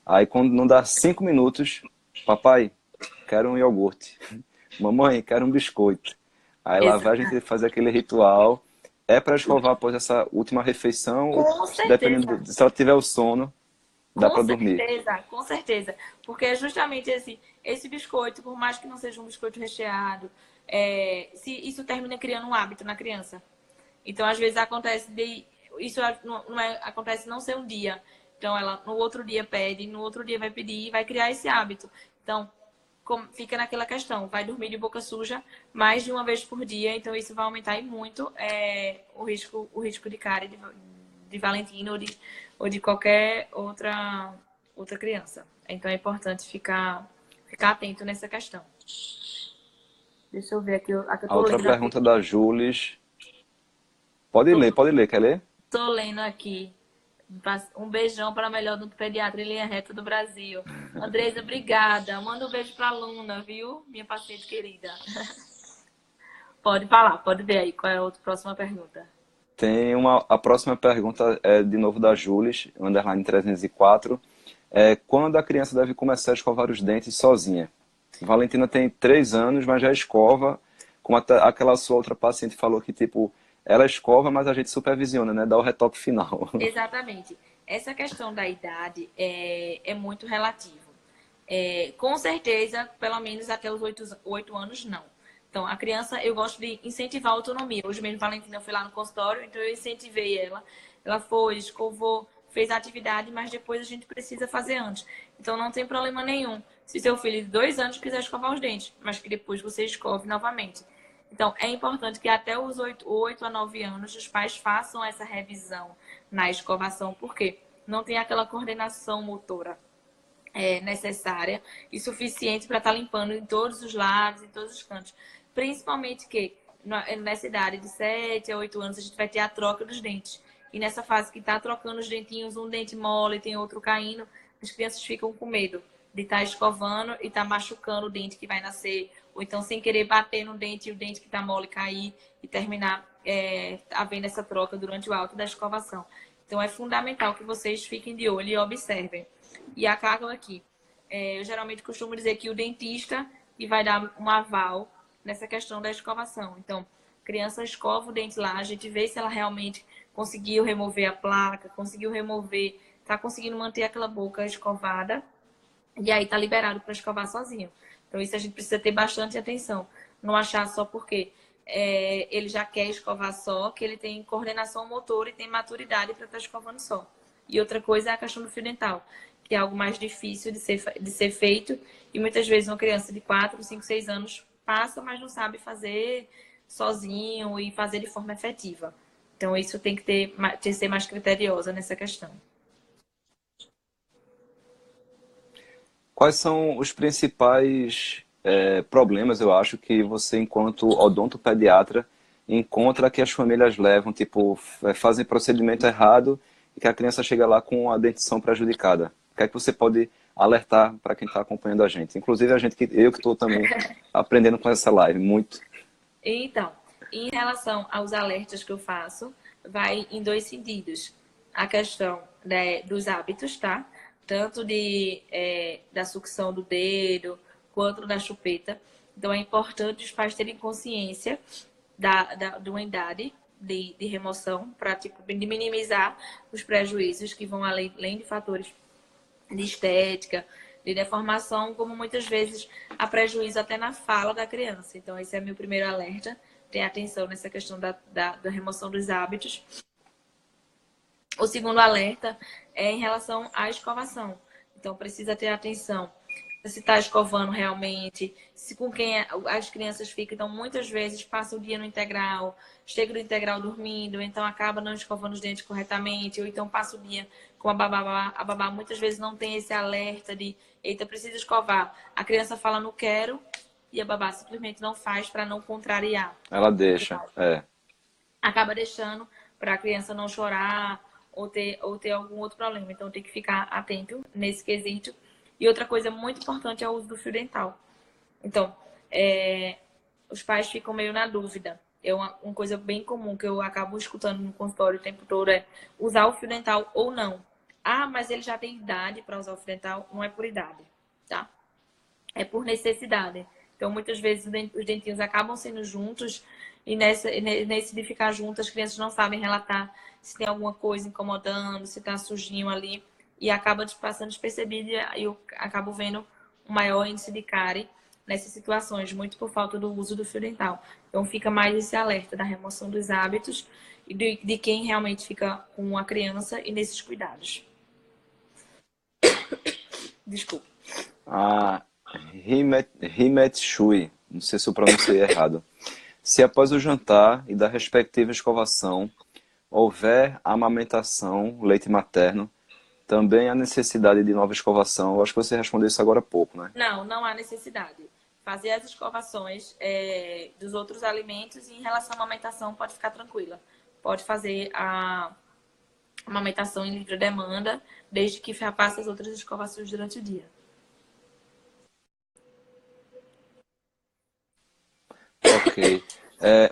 Aí quando não dá 5 minutos, papai, quero um iogurte. Mamãe, quero um biscoito. Aí lá vai a Exato. gente fazer aquele ritual. É para escovar após essa última refeição, ou Com dependendo certeza. se ela tiver o sono, dá Com para dormir. certeza, com certeza. Porque é justamente esse biscoito, por mais que não seja um biscoito recheado, se isso termina criando um hábito na criança. Então, às vezes acontece isso acontece não ser um dia. Então, ela no outro dia pede, no outro dia vai pedir e vai criar esse hábito. Então, fica naquela questão, vai dormir de boca suja mais de uma vez por dia, então isso vai aumentar aí muito o risco de cárie de Valentina ou de qualquer outra criança. Então é importante ficar atento nessa questão. Deixa eu ver aqui, a que eu A tô outra lendo aqui. pergunta da Jules. Tô, Pode ler, quer ler? tô lendo aqui. Um beijão para a melhor do pediatra em linha reta do Brasil. Andresa, obrigada. Manda um beijo para a Luna, viu? Minha paciente querida. Pode falar, pode ver aí qual é a outra próxima pergunta. A próxima pergunta é de novo da Jules, underline 304. Quando a criança deve começar a escovar os dentes sozinha? Valentina tem 3 anos, mas já escova, como aquela sua outra paciente falou que, tipo, ela escova, mas a gente supervisiona, né? Dá o retoque final. Exatamente. Essa questão da idade é muito relativo. Com certeza, pelo menos até os 8 anos, não. Então, a criança, eu gosto de incentivar a autonomia. Hoje mesmo, Valentina foi lá no consultório, então eu incentivei ela. Ela foi, escovou, fez a atividade, mas depois a gente precisa fazer antes. Então, não tem problema nenhum. Se seu filho de 2 anos quiser escovar os dentes, mas que depois você escove novamente. Então, é importante que até os 8 a 9 anos os pais façam essa revisão na escovação, porque não tem aquela coordenação motora necessária e suficiente para estar limpando em todos os lados, em todos os cantos. Principalmente que nessa idade de 7 a 8 anos a gente vai ter a troca dos dentes. E nessa fase que está trocando os dentinhos, um dente mole, tem outro caindo, as crianças ficam com medo de estar escovando e estar machucando o dente que vai nascer, ou então sem querer bater no dente e o dente que está mole cair e terminar havendo essa troca durante o ato da escovação. Então é fundamental que vocês fiquem de olho e observem. E a Carla aqui, eu geralmente costumo dizer que o dentista que vai dar um aval nessa questão da escovação. Então, a criança escova o dente lá, a gente vê se ela realmente conseguiu remover a placa, conseguiu remover, está conseguindo manter aquela boca escovada, e aí tá liberado para escovar sozinho. Então, isso a gente precisa ter bastante atenção. Não achar só porque ele já quer escovar só, que ele tem coordenação motora e tem maturidade para estar escovando só. E outra coisa é a questão do fio dental, que é algo mais difícil de ser feito. E muitas vezes uma criança de 4, 5, 6 anos passa, mas não sabe fazer sozinho e fazer de forma efetiva. Então, isso tem que ser mais criteriosa nessa questão. Quais são os principais problemas, eu acho, que você, enquanto odontopediatra, encontra que as famílias levam, tipo, fazem procedimento errado e que a criança chega lá com a dentição prejudicada? O que é que você pode alertar para quem está acompanhando a gente? Inclusive eu que estou também aprendendo com essa live, muito. Então, em relação aos alertas que eu faço, vai em dois sentidos. A questão dos hábitos, tá? Tanto da sucção do dedo, quanto da chupeta. Então, é importante os pais terem consciência de uma idade de remoção para tipo, de minimizar os prejuízos que vão além de fatores de estética, de deformação, como muitas vezes há prejuízo até na fala da criança. Então, esse é meu primeiro alerta. Tenha atenção nessa questão da remoção dos hábitos. O segundo alerta é em relação à escovação. Então, precisa ter atenção se está escovando realmente, se com quem as crianças ficam. Então, muitas vezes passa o dia no integral, chega no integral dormindo, então acaba não escovando os dentes corretamente, ou então passa o dia com a babá. A babá muitas vezes não tem esse alerta de, eita, preciso escovar. A criança fala, não quero, e a babá simplesmente não faz para não contrariar. Ela deixa, é. Acaba deixando para a criança não chorar ou ter algum outro problema. Então tem que ficar atento nesse quesito. E outra coisa muito importante é o uso do fio dental. Então, os pais ficam meio na dúvida. Uma coisa bem comum que eu acabo escutando no consultório o tempo todo é usar o fio dental ou não. Ah, mas ele já tem idade para usar o fio dental. Não é por idade, tá? É por necessidade. Então, muitas vezes os dentinhos acabam sendo juntos e nesse de ficar juntos, as crianças não sabem relatar se tem alguma coisa incomodando, se está sujinho ali e acaba passando despercebido e eu acabo vendo um maior índice de cárie nessas situações, muito por falta do uso do fio dental. Então, fica mais esse alerta da remoção dos hábitos e de quem realmente fica com a criança e nesses cuidados. Desculpa. A Himet Shui, não sei se eu pronunciei errado. Se após o jantar e da respectiva escovação houver amamentação, leite materno, também há necessidade de nova escovação. Eu acho que você respondeu isso agora há pouco, né? Não, não há necessidade. Fazer as escovações dos outros alimentos e em relação à amamentação pode ficar tranquila. Pode fazer a amamentação em livre demanda, desde que faça as outras escovações durante o dia. Ok.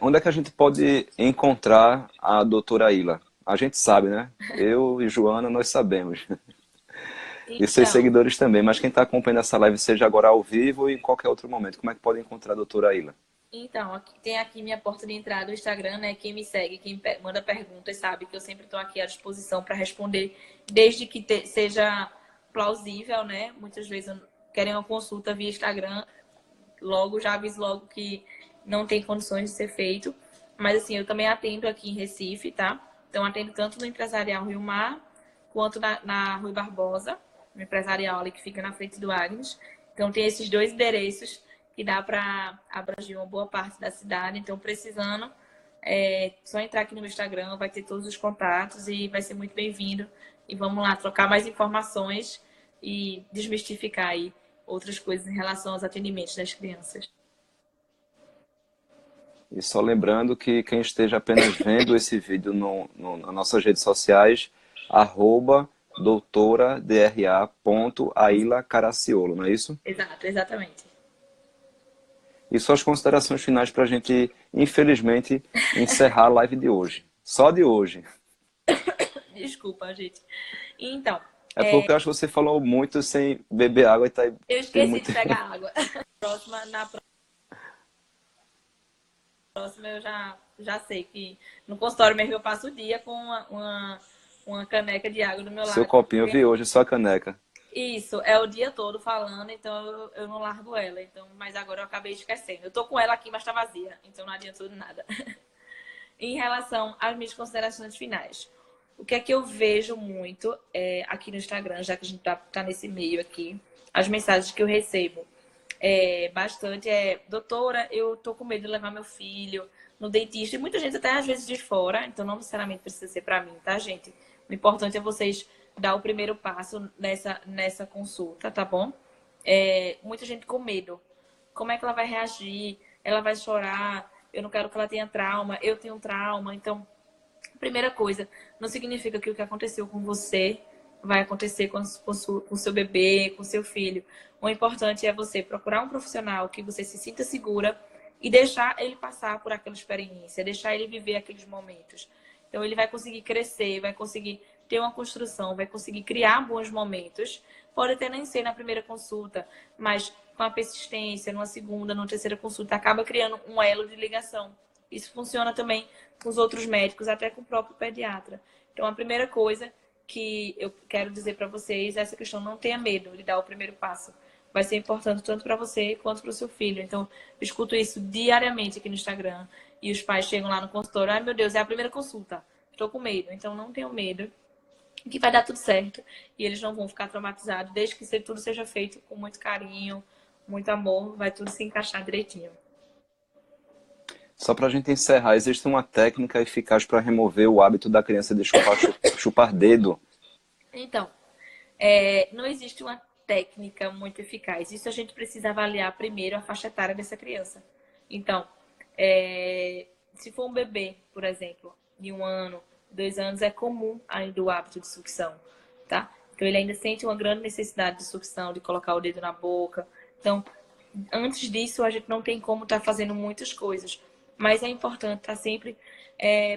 Onde é que a gente pode encontrar a doutora Ila? A gente sabe, né? Eu e Joana, nós sabemos. E seus Então, seguidores também. Mas quem está acompanhando essa live, seja agora ao vivo e em qualquer outro momento, como é que pode encontrar a doutora Ila? tem aqui minha porta de entrada, o Instagram, né? Quem me segue, quem manda perguntas, sabe que eu sempre estou aqui à disposição para responder, desde que seja plausível, né? Muitas vezes querem uma consulta via Instagram, já aviso logo que não tem condições de ser feito. Mas assim, eu também atendo aqui em Recife, tá? Então atendo tanto no Empresarial Rio Mar, quanto na Rui Barbosa, no Empresarial ali que fica na frente do Agnes. Então tem esses dois endereços que dá para abranger uma boa parte da cidade. Então, precisando, só entrar aqui no meu Instagram, vai ter todos os contatos e vai ser muito bem-vindo. E vamos lá trocar mais informações e desmistificar aí outras coisas em relação aos atendimentos das crianças. E só lembrando que quem esteja apenas vendo esse vídeo nas nossas redes sociais, @doutora.dra.aila.caraciolo, não é isso? Exato, exatamente. E suas considerações finais para a gente, infelizmente, encerrar a live de hoje. Só de hoje. Desculpa, gente. Então, É porque eu acho que você falou muito sem beber água e tá, eu tem esqueci muito... de pegar água. Na próxima eu já sei que no consultório mesmo eu passo o dia com uma caneca de água do meu Seu lado. copinho, eu vi hoje, só a caneca. Isso, é o dia todo falando, então eu não largo ela. Então, mas agora eu acabei esquecendo. Eu tô com ela aqui, mas tá vazia, então não adiantou de nada. Em relação às minhas considerações finais, o que é que eu vejo muito aqui no Instagram, já que a gente tá nesse meio aqui, as mensagens que eu recebo bastante doutora, eu tô com medo de levar meu filho no dentista. E muita gente até às vezes de fora, então não necessariamente precisa ser pra mim, tá, gente? O importante é vocês dar o primeiro passo nessa consulta, tá bom? Muita gente com medo. Como é que ela vai reagir? Ela vai chorar? Eu não quero que ela tenha trauma. Eu tenho trauma. Então, primeira coisa, não significa que o que aconteceu com você vai acontecer com o seu bebê, com o seu filho. O importante é você procurar um profissional que você se sinta segura e deixar ele passar por aquela experiência, deixar ele viver aqueles momentos. Então, ele vai conseguir crescer, vai conseguir ter uma construção, vai conseguir criar bons momentos. Pode até nem ser na primeira consulta, mas com a persistência, numa segunda, numa terceira consulta, acaba criando um elo de ligação. Isso funciona também com os outros médicos, até com o próprio pediatra. Então, a primeira coisa que eu quero dizer para vocês é essa questão: não tenha medo de dar o primeiro passo. Vai ser importante tanto para você quanto para o seu filho. Então, eu escuto isso diariamente aqui no Instagram. E os pais chegam lá no consultório: ai meu Deus, é a primeira consulta, estou com medo. Então, não tenham medo, que vai dar tudo certo. E eles não vão ficar traumatizados, desde que tudo seja feito com muito carinho, muito amor, vai tudo se encaixar direitinho. Só para a gente encerrar, existe uma técnica eficaz para remover o hábito da criança de chupar dedo? Então, não existe técnica muito eficaz. Isso a gente precisa avaliar primeiro a faixa etária dessa criança. Então, se for um bebê, por exemplo, de 1 ano, 2 anos, é comum ainda o hábito de sucção, tá? Então, ele ainda sente uma grande necessidade de sucção, de colocar o dedo na boca. Então, antes disso, a gente não tem como estar fazendo muitas coisas. Mas é importante estar sempre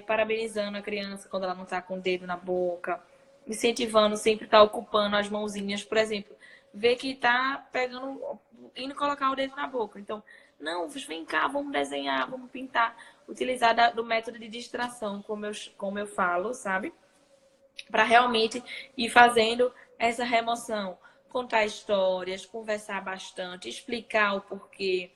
parabenizando a criança quando ela não está com o dedo na boca, incentivando, sempre estar ocupando as mãozinhas, por exemplo, ver que está pegando, indo colocar o dedo na boca. Então, não, vem cá, vamos desenhar, vamos pintar. Utilizar do método de distração, como eu falo, sabe? Para realmente ir fazendo essa remoção. Contar histórias, conversar bastante, explicar o porquê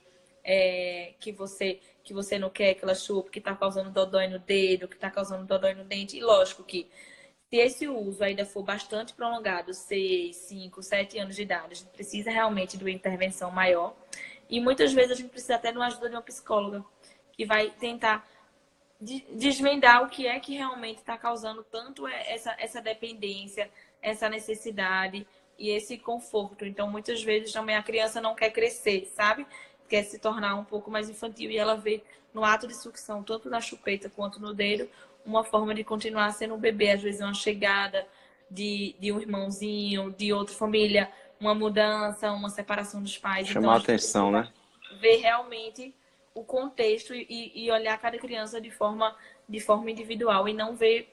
que você não quer que ela chupe, que está causando dodói no dedo, que está causando dodói no dente. E lógico que se esse uso ainda for bastante prolongado, 6, 5, 7 anos de idade, a gente precisa realmente de uma intervenção maior. E muitas vezes a gente precisa até de uma ajuda de uma psicóloga, que vai tentar desvendar o que é que realmente está causando tanto essa dependência, essa necessidade e esse conforto. Então, muitas vezes também a criança não quer crescer, sabe? Quer se tornar um pouco mais infantil e ela vê no ato de sucção, tanto na chupeta quanto no dedo, uma forma de continuar sendo um bebê. Às vezes uma chegada de um irmãozinho, de outra família, uma mudança, uma separação dos pais. Então, Chamar a a gente atenção, precisa né? ver realmente o contexto e olhar cada criança de forma individual e não ver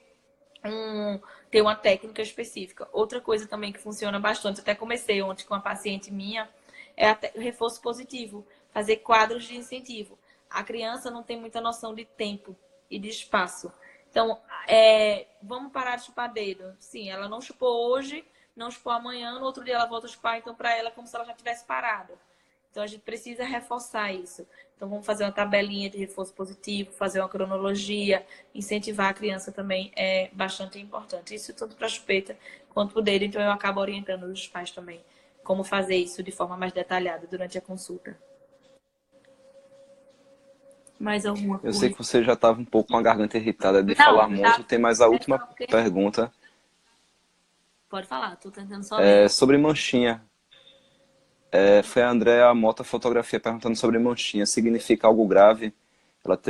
ter uma técnica específica. Outra coisa também que funciona bastante, até comecei ontem com uma paciente minha, é o reforço positivo, fazer quadros de incentivo. A criança não tem muita noção de tempo e de espaço. Então, vamos parar de chupar dedo. Sim, ela não chupou hoje, não chupou amanhã, no outro dia ela volta a chupar, então para ela é como se ela já tivesse parado. Então, a gente precisa reforçar isso. Então, vamos fazer uma tabelinha de reforço positivo, fazer uma cronologia, incentivar a criança também é bastante importante. Isso tanto para a chupeta quanto para o dedo. Então, eu acabo orientando os pais também como fazer isso de forma mais detalhada durante a consulta. Mais alguma Eu sei coisa? que você já estava um pouco com a garganta irritada de falar Não, muito. já. Tem mais a É última porque... pergunta. Pode falar, tô tentando só ler. Sobre manchinha. Foi a Andrea Mota Fotografia perguntando sobre manchinha. Significa algo grave?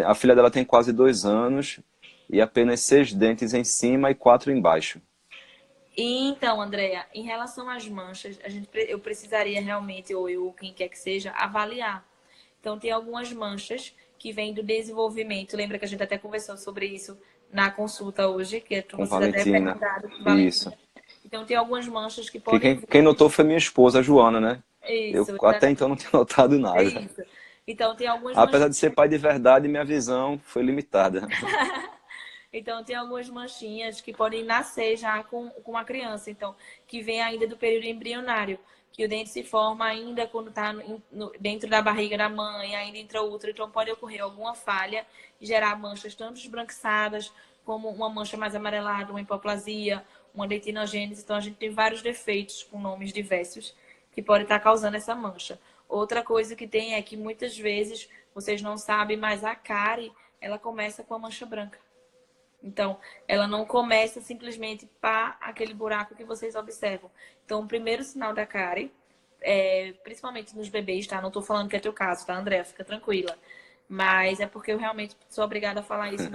A filha dela tem quase 2 anos e apenas 6 dentes em cima e 4 embaixo. Então, Andréia, em relação às manchas, eu precisaria realmente, ou eu, ou quem quer que seja, avaliar. Então, tem algumas manchas que vêm do desenvolvimento. Lembra que a gente até conversou sobre isso na consulta hoje, que Com vocês até Valentina. perguntaram com Isso. Valentina. Então, tem algumas manchas que Que podem quem vir. notou foi minha esposa, a Joana, né? Eu Isso, até então não tinha notado é nada. isso. Então, tem algumas Apesar manchas. de ser pai de verdade, minha visão foi limitada. Então, tem algumas manchinhas que podem nascer já com a criança. Então, que vem ainda do período embrionário. Que o dente se forma ainda quando está dentro da barriga da mãe, ainda intraútero. Então, pode ocorrer alguma falha e gerar manchas tanto esbranquiçadas, como uma mancha mais amarelada, uma hipoplasia, uma dentinogênese. Então, a gente tem vários defeitos com nomes diversos que podem estar causando essa mancha. Outra coisa que tem é que muitas vezes, vocês não sabem, mas a cárie, ela começa com a mancha branca. Então, ela não começa simplesmente para aquele buraco que vocês observam. Então, o primeiro sinal da cárie, principalmente nos bebês, tá? Não estou falando que é teu caso, tá, André? Fica tranquila. Mas é porque eu realmente sou obrigada a falar isso.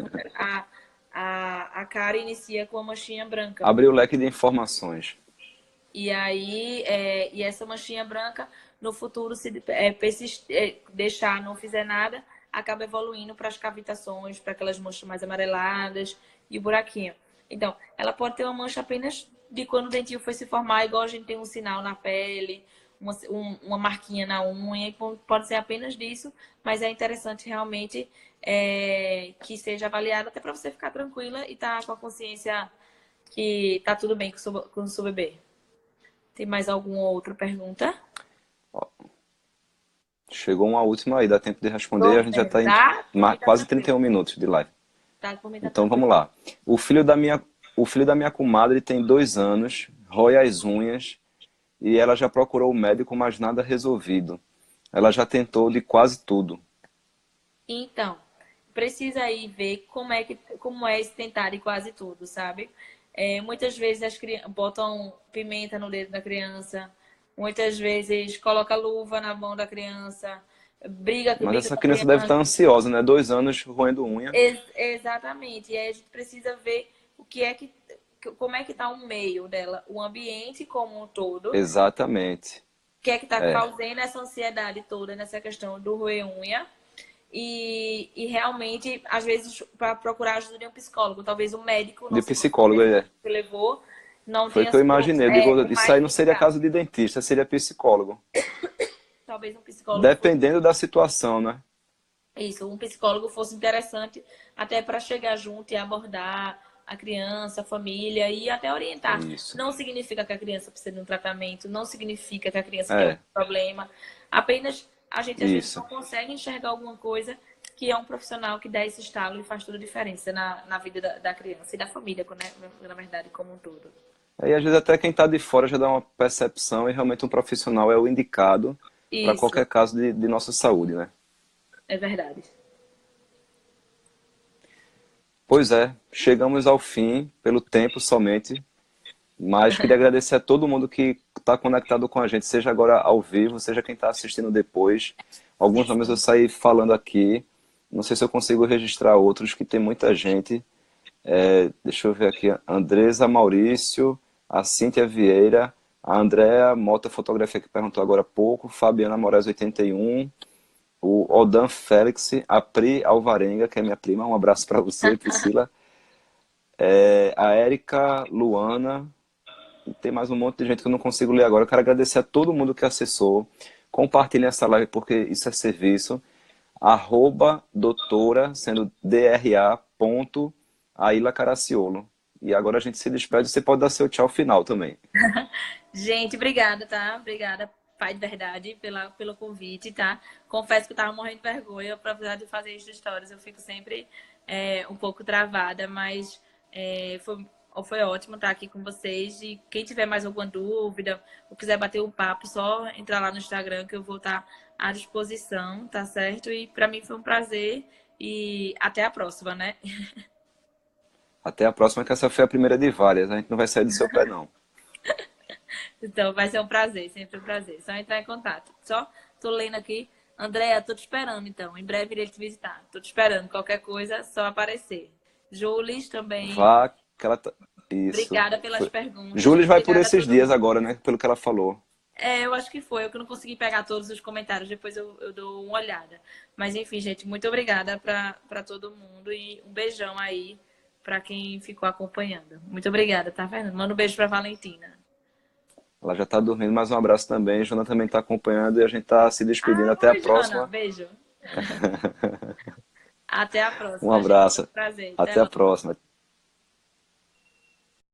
A cárie inicia com a manchinha branca. Abriu o leque de informações. E aí, e essa manchinha branca, no futuro, se deixar, não fizer nada, acaba evoluindo para as cavitações, para aquelas manchas mais amareladas e o buraquinho. Então, ela pode ter uma mancha apenas de quando o dentinho foi se formar, igual a gente tem um sinal na pele, uma marquinha na unha, pode ser apenas disso, mas é interessante realmente que seja avaliada, até para você ficar tranquila e estar com a consciência que tá tudo bem com o seu bebê. Tem mais alguma outra pergunta? Chegou uma última aí, dá tempo de responder. Tô A gente já vendo, está em tá? Por mim tá quase tranquilo. 31 minutos de live. Tá, por mim tá Então tranquilo. vamos lá. O filho da minha comadre tem 2 anos, rói as unhas e ela já procurou o médico, mas nada resolvido. Ela já tentou de quase tudo. Então, precisa aí ver como é esse tentar de quase tudo, sabe? Muitas vezes as crianças botam pimenta no dedo da criança, muitas vezes coloca luva na mão da criança, briga, Mas briga essa com a criança deve estar criança. ansiosa, né? 2 anos roendo unha. Exatamente. E aí a gente precisa ver o que é que, como é que está o meio dela, o ambiente como um todo, o Exatamente. que é que está É. causando essa ansiedade toda nessa questão do roer unha. E realmente, às vezes, para procurar ajuda de um psicólogo, talvez um médico, não De sei quanto psicólogo, tempo é. que levou, não Foi o tenha que eu sido imaginei. Eu digo, o isso mais aí não seria indicado. caso de dentista, seria psicólogo. Talvez um psicólogo fosse Dependendo da situação, né? isso, um psicólogo fosse interessante até para chegar junto e abordar a criança, a família e até orientar. Isso. Não significa que a criança precisa de um tratamento, não significa que a criança tem algum É, problema. Apenas a gente às vezes isso. não consegue enxergar alguma coisa que é um profissional que dá esse estalo e faz toda a diferença na vida da criança e da família, né? Na verdade, como um todo. Aí, às vezes, até quem está de fora já dá uma percepção e realmente um profissional é o indicado para Isso, qualquer caso de nossa saúde, né? é verdade. Pois é, chegamos ao fim, pelo tempo somente, mas queria agradecer a todo mundo que está conectado com a gente, seja agora ao vivo, seja quem está assistindo depois. Alguns nomes eu saí falando aqui, não sei se eu consigo registrar outros, que tem muita gente. Deixa eu ver aqui, Andresa Maurício, a Cíntia Vieira, a Andréa Mota Fotografia, que perguntou agora há pouco, Fabiana Moraes 81, o Odan Félix, a Pri Alvarenga, que é minha prima, um abraço para você, Priscila, a Érica Luana, e tem mais um monte de gente que eu não consigo ler agora. Eu quero agradecer a todo mundo que acessou, compartilhem essa live porque isso é serviço, @doutora, sendo DRA, Aila Caraciolo. E agora a gente se despede, você pode dar seu tchau final também. Gente, obrigada, tá? Obrigada, pai de verdade, pelo convite, tá? Confesso que eu tava morrendo de vergonha, apesar de fazer isso de stories, eu fico sempre um pouco travada, mas foi ótimo estar aqui com vocês. E quem tiver mais alguma dúvida ou quiser bater um papo, só entrar lá no Instagram que eu vou estar à disposição, tá certo? E para mim foi um prazer e até a próxima, né? Até a próxima, que essa foi a primeira de várias. A gente não vai sair do seu pé, não. Então, vai ser um prazer, sempre um prazer. Só entrar em contato. Só tô lendo aqui. Andréa, tô te esperando, então. Em breve irei te visitar. Tô te esperando. Qualquer coisa, só aparecer. Jules também. Vá, que ela tá... Isso. Obrigada pelas perguntas. Júlia vai por Obrigada a esses todo dias mundo. agora, né? Pelo que ela falou. Eu acho que foi. Eu que não consegui pegar todos os comentários. Depois eu dou uma olhada. Mas enfim, gente, muito obrigada pra todo mundo. E um beijão aí pra quem ficou acompanhando. Muito obrigada, tá, Fernando? Manda um beijo pra Valentina. Ela já está dormindo, mas um abraço também. Jona também está acompanhando e a gente está se despedindo. Até a Oi, Jana. próxima. Beijo. Até a Um próxima, gente. Foi abraço. um prazer. Até Até a logo. próxima.